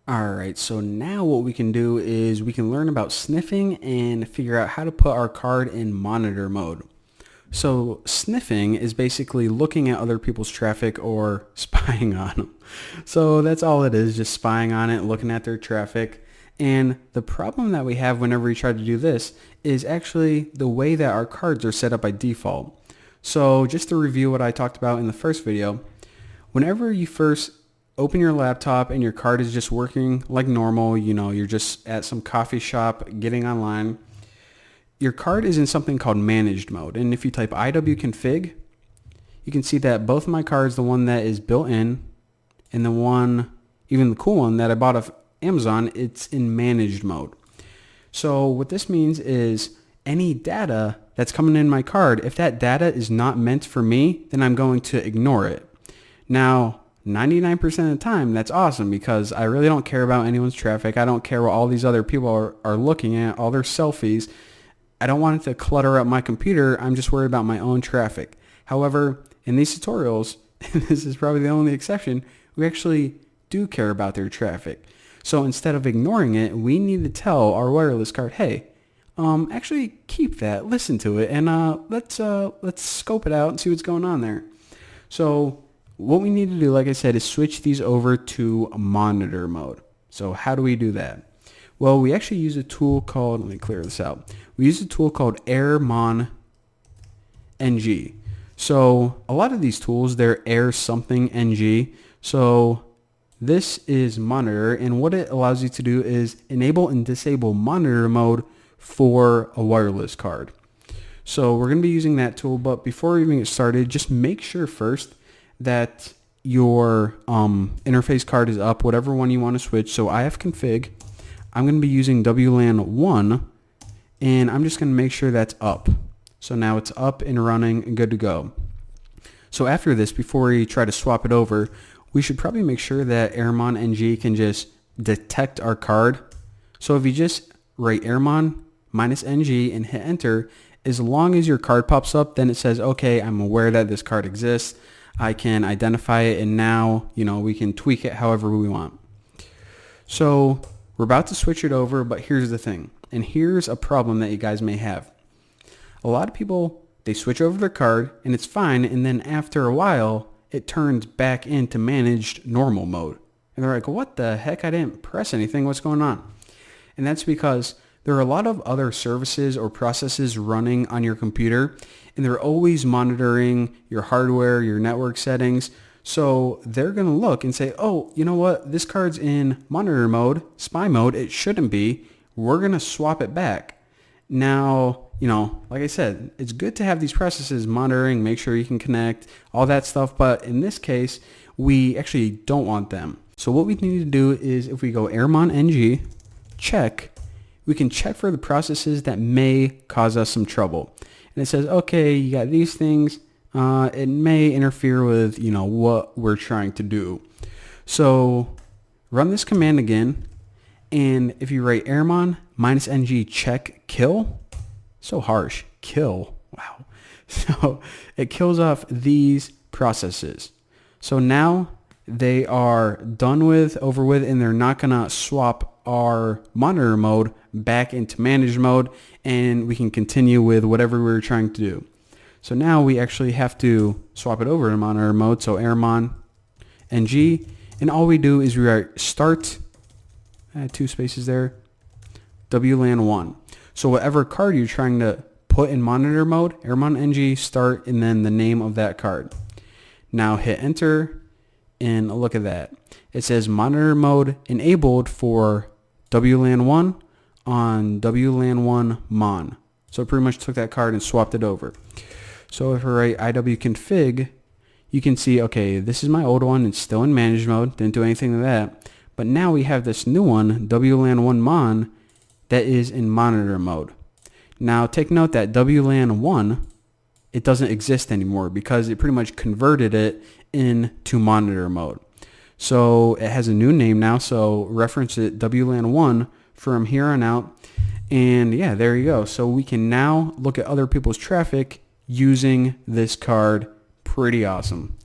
Alright, so now what we can do is we can learn about sniffing and figure out how to put our card in monitor mode. So sniffing is basically looking at other people's traffic or spying on them. So that's all it is, just spying on it, looking at their traffic. And the problem that we have whenever we try to do this is actually the way that our cards are set up by default. So just to review what I talked about in the first video, whenever you first open your laptop and your card is just working like normal, you're just at some coffee shop getting online, your card is in something called managed mode. And if you type iwconfig, you can see that both of my cards, the one that is built in and the one, even the cool one that I bought off Amazon, it's in managed mode. So what this means is any data that's coming in my card, if that data is not meant for me, then I'm going to ignore it. Now, 99% of the time, that's awesome because I really don't care about anyone's traffic. I don't care what all these other people are looking at, all their selfies. I don't want it to clutter up my computer. I'm just worried about my own traffic. However, in these tutorials, and this is probably the only exception, we actually do care about their traffic. So instead of ignoring it, we need to tell our wireless card, hey, actually keep that, listen to it, and let's scope it out and see what's going on there. So what we need to do, like I said, is switch these over to monitor mode. So how do we do that? Well, we actually use a tool called, let me clear this out. We use a tool called AirMon NG. So a lot of these tools, they're Air something NG. So this is monitor, and what it allows you to do is enable and disable monitor mode for a wireless card. So we're going to be using that tool, but before we even get started, just make sure first that your interface card is up, whatever one you want to switch. So I have config. I'm going to be using WLAN 1, and I'm just going to make sure that's up. So now it's up and running and good to go. So after this, before we try to swap it over, we should probably make sure that AirMon NG can just detect our card. So if you just write AirMon -NG and hit enter, as long as your card pops up, then it says, okay, I'm aware that this card exists. I can identify it, and now, we can tweak it however we want. So we're about to switch it over, but here's the thing. And here's a problem that you guys may have. A lot of people, they switch over their card and it's fine, and then after a while, it turns back into managed normal mode. And they're like, what the heck? I didn't press anything. What's going on? And that's because there are a lot of other services or processes running on your computer, and they're always monitoring your hardware, your network settings. So they're going to look and say, oh, you know what? This card's in monitor mode, spy mode. It shouldn't be. We're going to swap it back. Now, like I said, it's good to have these processes monitoring, make sure you can connect, all that stuff. But in this case, we actually don't want them. So what we need to do is if we go AirMon NG, check, we can check for the processes that may cause us some trouble. And it says, okay, you got these things. It may interfere with, what we're trying to do. So run this command again. And if you write AirMon -NG check kill, so harsh, kill, wow. So it kills off these processes. So now they are done with, over with, and they're not going to swap our monitor mode back into managed mode, and we can continue with whatever we're trying to do. So now we actually have to swap it over to monitor mode, so AirMon NG, and all we do is we write start, I had 2 spaces there, WLAN 1. So whatever card you're trying to put in monitor mode, AirMon NG, start, and then the name of that card. Now hit enter, and look at that. It says monitor mode enabled for WLAN 1 on WLAN 1 mon. So it pretty much took that card and swapped it over. So if I write iwconfig, you can see, okay, this is my old one. It's still in managed mode. Didn't do anything to that. But now we have this new one, WLAN 1 mon, that is in monitor mode. Now take note that WLAN 1, it doesn't exist anymore because it pretty much converted it into monitor mode. So it has a new name now, so reference it WLAN 1 from here on out. And yeah, there you go. So we can now look at other people's traffic using this card. Pretty awesome.